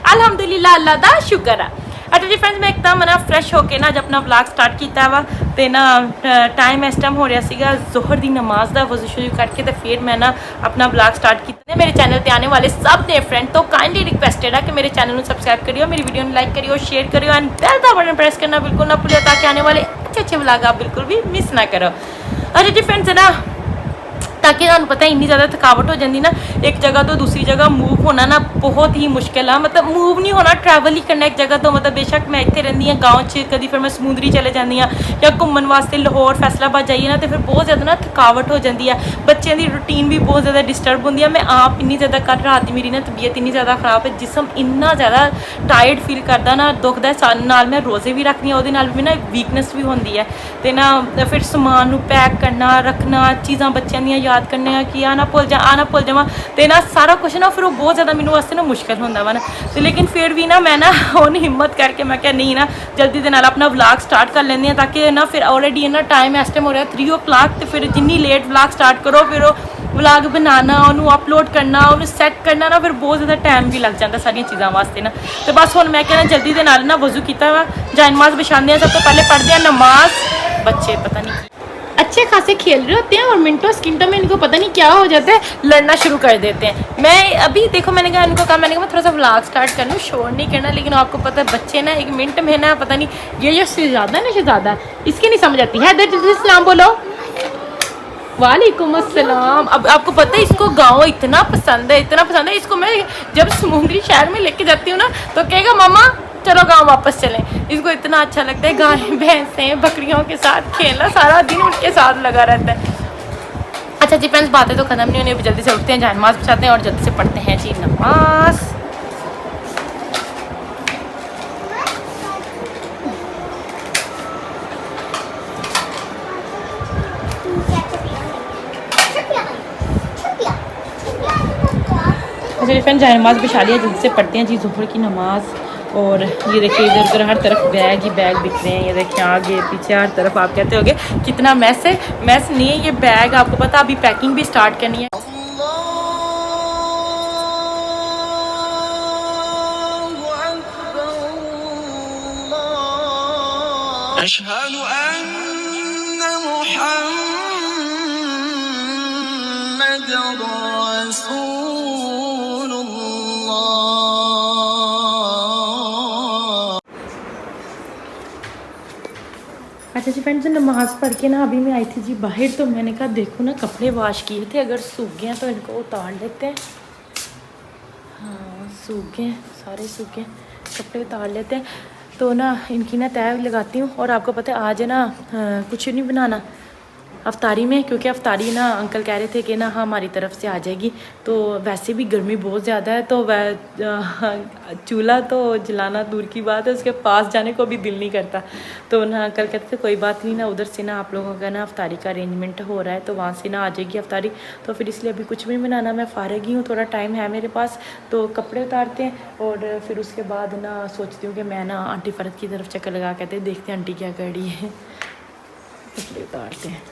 अल्हम्दुलिल्लाह अल्लाह दा शुक्र है। अच्छा जी फ्रेंड्स, मैं एकदम ना फ्रैश होके ना जब अपना व्लॉग स्टार्ट किया वा तो ना टाइम इस टाइम हो रहा सीगा जोहर दी नमाज का वज़ू शुरू करके तो फिर मैं ना अपना व्लॉग स्टार्ट किया। मेरे चैनल पर आने वाले सब ने फ्रेंड तो काइंडली रिक्वेस्टेड है कि मेरे चैनल को सब्सक्राइब करियो, मेरी वीडियो को लाइक करियो, शेयर करियो एंड बेल का बटन प्रेस करना बिल्कुल ना भूलियो ताकि आने वाले अच्छे व्लॉग आप बिल्कुल भी मिस ना करो। अच्छा जी फ्रेंड्स, ना ताकि तुहानू पता इन्नी ज़्यादा थकावट हो जाती ना, एक जगह तो दूसरी जगह मूव होना ना बहुत ही मुश्किल है। मतलब मूव नहीं होना, ट्रैवल ही करना एक जगह तो। मतलब बेशक मैं इतने रही हाँ गाँव च, कभी फिर मैं समुंदरी चले जाती हाँ या घूमन वास्ते लाहौर फैसलाबाद जाइए ना तो फिर बहुत ज़्यादा ना थकावट हो जाती है। बच्चों की रूटीन भी बहुत ज़्यादा डिस्टर्ब होती है। मैं आप इन्नी ज़्यादा कल रात की मेरी ना तबीयत इन्नी ज़्यादा खराब है, जिसम इन्ना ज़्यादा टायर्ड फील करता ना, दुखदा नाल मैं रोज़े भी रखनी वो भी ना वीकनेस भी होती है। तो ना फिर समान पैक करना रखना, चीज़ां बच्चों दी याद करने कि आना भुल जावा तो ना सारा कुछ ना फिर वो बहुत ज़्यादा मैनू वास्ते ना मुश्किल होंदा वा ना। तो लेकिन फिर भी ना मैं ना उन्हें हिम्मत करके मैं क्या नहीं ना जल्दी दे नाल अपना व्लॉग स्टार्ट कर लेंदी ताकि ना फिर ऑलरेडी ना टाइम इस टाइम हो रहा 3 o'clock। तो फिर जिन्नी लेट व्लॉग स्टार्ट करो फिर वो व्लॉग बनाना, उन्होंने अपलोड करना, उन्होंने सैट करना ना फिर बहुत ज़्यादा टाइम भी लग जाता सारिया चीज़ों वास्ते ना। तो बस हुण मैं क्या जल्दी दे नाल ना वज़ू किया वा, जाए नमाज बिछाते हैं, सब तो पहले पढ़ते हैं नमाज। बच्चे पता नहीं अच्छे खासे खेल रहे होते हैं और मिनटों सेकंडों में इनको पता नहीं क्या हो जाता है, लड़ना शुरू कर देते हैं। मैं अभी देखो मैंने कहा इनको कहा, मैंने कहा मैं थोड़ा सा व्लॉग स्टार्ट कर लूँ, शोर नहीं करना, लेकिन आपको पता है बच्चे ना 1 मिनट में ना पता नहीं ये शहजादा ना शहजादा इसकी नहीं समझ आती है। इधर जल्दी सलाम बोलो। वालेकुम अस्सलाम। अब आपको पता है इसको गाँव इतना पसंद है, इतना पसंद है इसको। मैं जब समुद्री शहर में लेके जाती हूँ ना तो कहेगा मामा चलो गांव वापस चलें। इसको इतना अच्छा लगता है गाय भैंसें बकरियों के साथ खेलना, सारा दिन उनके साथ लगा रहता है। अच्छा जी फ्रेंड्स, बातें तो खत्म नहीं होनी, जल्दी से उठते हैं, जाए नमाज बिछाते हैं और जल्दी से पढ़ते हैं जी नमाज। अच्छा जी फ्रेंड्स, जाए नमाज बिछा लिया, जल्दी से पढ़ते हैं जी ज़ोहर की नमाज। और ये देखिए इधर उधर हर तरफ बैग ही बैग दिख रहे हैं, ये देखिए आगे पीछे हर तरफ। आप कहते होगे कितना मैस है, मैस नहीं है ये बैग। आपको पता अभी पैकिंग भी स्टार्ट करनी है। अच्छा जी फ्रेंड्स, नमाज़ पढ़ के ना अभी मैं आई थी जी बाहर, तो मैंने कहा देखो ना कपड़े वॉश किए थे, अगर सूख गए तो इनको उतार लेते हैं। हाँ सूख गए, सारे सूख गए, कपड़े उतार लेते हैं। तो ना इनकी ना तय लगाती हूँ। और आपको पता है आज है ना कुछ नहीं बनाना अफ्तारी में, क्योंकि अफ्तारी ना अंकल कह रहे थे कि ना हमारी तरफ से आ जाएगी। तो वैसे भी गर्मी बहुत ज़्यादा है, तो चूल्हा तो जलाना दूर की बात है, उसके पास जाने को भी दिल नहीं करता। तो ना अंकल कहते थे कोई बात नहीं ना, उधर से ना आप लोगों का ना अफ्तारी का अरेंजमेंट हो रहा है तो वहाँ से ना आ जाएगी अफ्तारी। तो फिर इसलिए अभी कुछ भी बनाना, मैं फ़ारिग ही हूँ, थोड़ा टाइम है मेरे पास। तो कपड़े उतारते हैं और फिर उसके बाद ना सोचती हूँ कि मैं ना आंटी फ़रद की तरफ चक्कर लगा कहते देखते हैं आंटी क्या कर रही है। कपड़े उतारते हैं,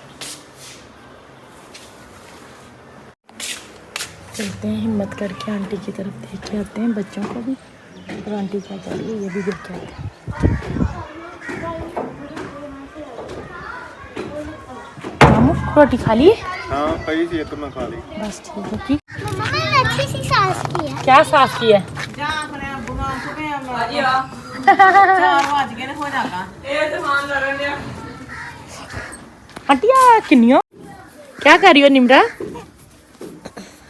चलते हैं हिम्मत करके आंटी की तरफ देख के आते हैं, बच्चों को भी और आंटी क्या कर रही है ये भी देख के आते हैं। मामू रोटी खा ली? हाँ खाई थी तो मैं खा ली। बस ठीक है। कि मैंने अच्छी सी साफ की है। क्या साफ किया? आंटी किन्नियों क्या कर रही हो निमरा?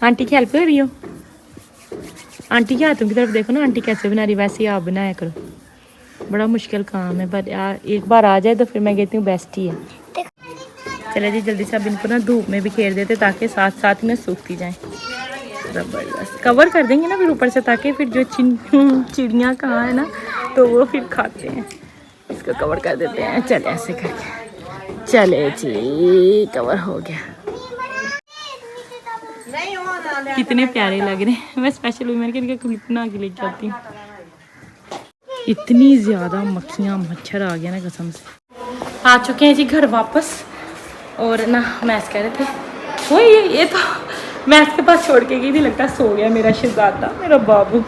आंटी की हेल्प कर रही हो? आंटी के हाथों की तरफ देखो ना, आंटी कैसे बना रही, वैसे ही आप बनाया करो। बड़ा मुश्किल काम है, पर एक बार आ जाए तो फिर मैं कहती हूँ बेस्ट ही है। चले जी जल्दी से अब इनको ना धूप में भी खेर देते ताकि साथ साथ ही ना सूखती जाए। ज़बरदस्त कवर कर देंगे ना फिर ऊपर से, ताकि फिर जो चिड़ियाँ कहाँ है ना तो वो फिर खाते हैं। इसको कवर कर देते हैं, चले ऐसे करके, चले जी कवर हो गया। कितने प्यारे लग रहे हैं। मैं स्पेशल वुमेन के इनका क्लिप बना के लेके आती हूँ। इतनी ज़्यादा मक्खियाँ मच्छर आ गया ना कसम से। आ चुके हैं जी घर वापस। और ना मैस कह रहे थे वो ये तो मैस के पास छोड़ के गई थी, लगता सो गया मेरा शहजादा, मेरा बाबू।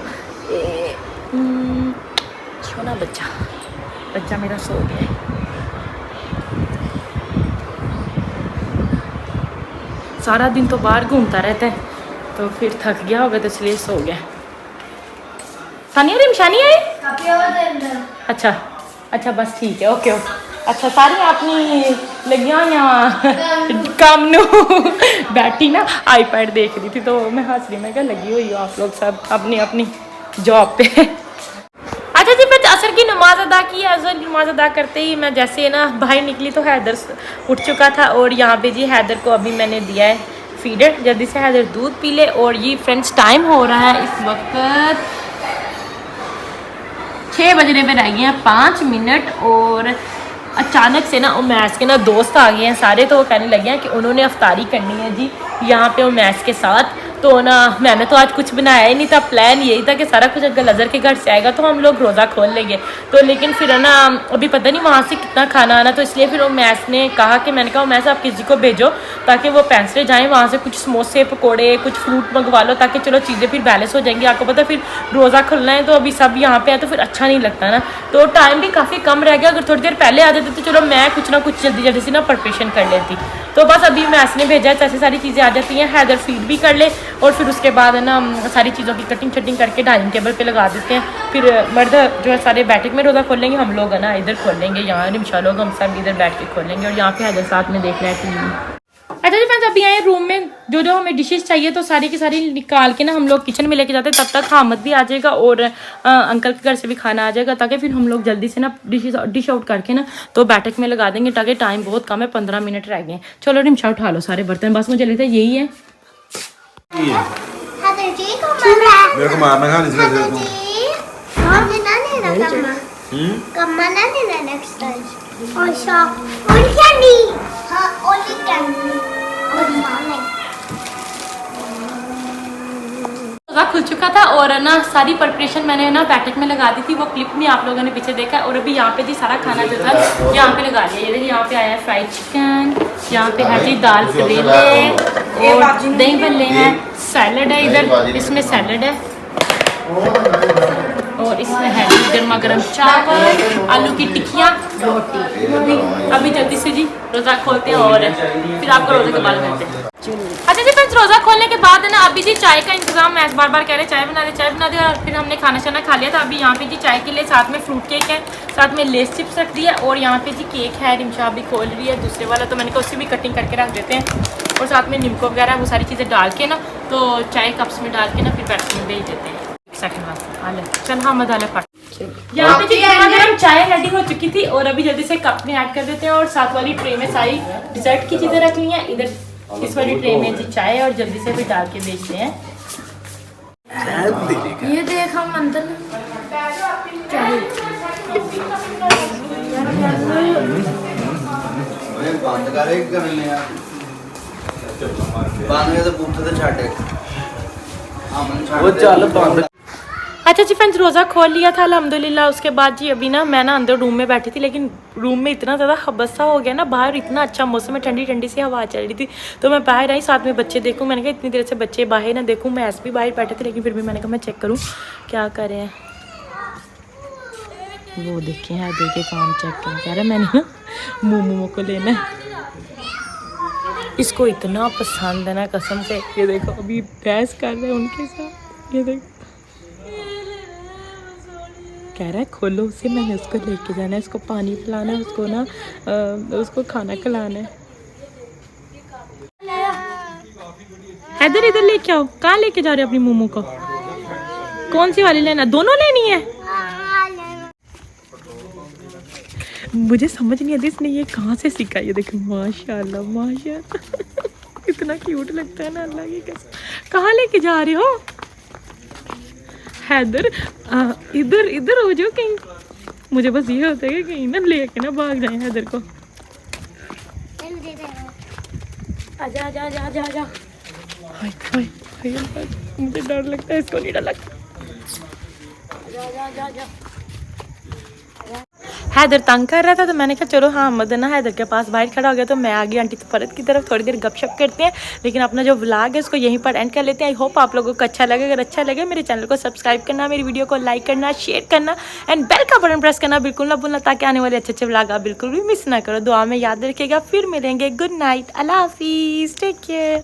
छोना बच्चा मेरा सो गया है। सारा दिन तो बाहर घूमता रहता है, तो फिर थक गया होगा तो इसलिए सो गया। सानिया रिमशानी है। अच्छा बस ठीक है, ओके। अच्छा सारी अपनी लगियां यहाँ काम नो बैठी ना आईपैड देख रही थी, तो मैं हंस रही, मैं क्या लगी हुई हो आप लोग सब अपनी जॉब पे। अच्छा जी, मैं असर की नमाज़ अदा की। असर की नमाज़ अदा करते ही मैं जैसे ना बाहर निकली तो हैदर उठ चुका था, और यहाँ पे जी हैदर को अभी मैंने दिया है फीडर, जल्दी से हैदर दूध पी ले। और ये फ्रेंड्स टाइम हो रहा है इस वक्त 6 बजने पे रह गए हैं 5 मिनट, और अचानक से ना उमैस के ना दोस्त आ गए हैं सारे, तो वो कहने लगे हैं कि उन्होंने अफ्तारी करनी है जी यहाँ पे उमैस के साथ। तो ना मैंने तो आज कुछ बनाया ही नहीं था, प्लान यही था कि सारा कुछ अगर अजहर के घर से आएगा तो हम लोग रोज़ा खोल लेंगे। तो लेकिन फिर है ना अभी पता नहीं वहाँ से कितना खाना आना, तो इसलिए फिर उमैस ने कहा कि मैंने कहा उमैस आप किसी को भेजो ताकि वो पैंसरे जाएँ वहाँ से, कुछ समोसे पकौड़े कुछ फ्रूट मंगवा लो, ताकि चलो चीज़ें फिर बैलेंस हो जाएंगी। आपको पता फिर रोज़ा खुलना है तो अभी सब यहाँ पे है तो फिर अच्छा नहीं लगता ना, तो टाइम भी काफ़ी कम रह गया। अगर थोड़ी देर पहले आ जाते तो चलो मैं कुछ ना कुछ जल्दी से ना प्रिपरेशन कर लेती। तो बस अभी मैस ने भेजा है, ऐसे सारी चीज़ें आ जाती हैं, हैदर फीड भी कर ले, और फिर उसके बाद है ना सारी चीज़ों की कटिंग करके डाइनिंग टेबल पे लगा देते हैं। फिर मर्द जो है सारे बैठक में रोज़ा खोल लेंगे, हम लोग है ना इधर खोल लेंगे, यहाँ निमशा लोग हम सब इधर बैठ के खोल लेंगे, और यहाँ पे हैदर साथ में देख रहे हैं टीवी। अच्छा जी फ्रेंड्स, अभी आए रूम में, जो हमें डिशेस चाहिए तो सारी की सारी निकाल के ना हम लोग किचन में लेके जाते हैं। तब तक हामद भी आ जाएगा और अंकल के घर से भी खाना आ जाएगा, ताकि फिर हम लोग जल्दी से ना डिश आउट करके ना तो बैठक में लगा देंगे, ताकि टाइम बहुत कम है, 15 मिनट रह गए। चलो रिमशा उठा लो सारे बर्तन, बस मुझे लगता है यही है। मेरे को मारना खा नहीं खुल चुका था, और ना सारी प्रिपरेशन मैंने ना बैठक में लगा दी थी, वो क्लिप में आप लोगों ने पीछे देखा। और अभी यहाँ पे जी सारा खाना जो था यहाँ पे लगा दिया। ये देखिए यहाँ पे आया है फ्राइड चिकन, यहाँ पे है जी दाल करेले और दही भल्ले हैं, सैलड है इधर, इसमें सैलड है, और इसमें है गर्मा गर्म चावल, आलू की टिक्कियाँ, रोटी। अभी जल्दी से जी रोज़ा खोलते हैं और फिर आपको रोज़े के बाद मिलते हैं। अच्छा जी फ्रेंड्स, रोज़ा खोलने के बाद है ना अभी जी चाय का इंतजाम, मैं बार बार कह रहे चाय बना दे, और फिर हमने खाना शाना खा लिया था। अभी यहाँ पे जी चाय के लिए साथ में फ्रूट केक है, साथ में लेस चिप्स रख दिया, और यहाँ पे जी केक है, रिमशा भी खोल रही है दूसरे वाला, तो मैंने कहा उससे भी कटिंग करके रख देते हैं, और साथ में निम्को वगैरह वो सारी चीज़ें डाल के ना तो चाय कप्स में डाल के ना फिर बैठ में भेज देते हैं। सेकंड बात चल हाँ मदाले फट। यहाँ पे जी गर्म चाय रेडी हो चुकी थी, और अभी जल्दी से कप में ऐड कर देते हैं, और साथ वाली ट्रे में सारी डिजर्ट की चीज़ें रख ली हैं, इधर इस वाली ट्रे में जी चाय, और जल्दी से भी डाल के बेचते हैं। ये देख हम अंदर अच्छा जी फ्रेंड्स, रोज़ा खोल लिया था अल्हम्दुलिल्लाह। उसके बाद जी अभी ना मैं ना अंदर रूम में बैठी थी, लेकिन रूम में इतना ज़्यादा हबसा हो गया ना, बाहर इतना अच्छा मौसम है, ठंडी ठंडी सी हवा चल रही थी, तो मैं बाहर आई, साथ में बच्चे देखूँ, मैंने कहा इतनी देर से बच्चे बाहर ना देखूँ, मैं ऐसे भी बाहर बैठे थे, लेकिन फिर भी मैंने कहा मैं चेक करूँ क्या कर रहे हैं। वो देखे हैं, देखे काम चेक करें, कह रहा मैंने ना मोमो को लेना है, इसको इतना पसंद है ना कसम से। ये देखो अभी बहस कर रहे हैं उनके साथ, ये देखो कह रहा है खोलो उसे, मैंने उसको लेके जाना है, उसको पानी पिलाना है, उसको ना उसको खाना खिलाना है। हैदर इधर लेके आओ, कहाँ लेके जा रहे हो अपनी मोमो को? कौन सी वाली लेना, दोनों लेनी है? मुझे समझ नहीं आता इसने ये कहाँ से सीखा। ये देखो माशाल्लाह माशाल्लाह इतना क्यूट लगता है ना, अल्लाह की कसम। कहाँ लेके जा रहे हो हैदर? इधर इधर हो जाओ कहीं, मुझे बस ये होता है कि कहीं ना लेके ना भाग जाए हैदर को। आजा आजा आजा आजा आजा। हाय हाय हाय, मुझे डर लगता है, इसको नहीं डर लगता। आजा आजा आजा आजा। हैदर तंग कर रहा था तो मैंने कहा चलो हाँ अहमद ना हैदर के पास बाहर खड़ा हो गया तो मैं आ गई आंटी फरत की तरफ, थोड़ी देर गपशप करते हैं। लेकिन अपना जो व्लॉग है उसको यहीं पर एंड कर लेते हैं। आई होप आप लोगों को अच्छा लगे। अगर अच्छा लगे मेरे चैनल को सब्सक्राइब करना, मेरी वीडियो को लाइक करना, शेयर करना एंड बेल का बटन प्रेस करना बिल्कुल ना भूलना, ताकि आने वाले अच्छे अच्छे व्लॉग आप बिल्कुल भी मिस ना करो। दुआ में याद रखिएगा। फिर मिलेंगे। गुड नाइट, अल्लाह हाफिज़, टेक केयर।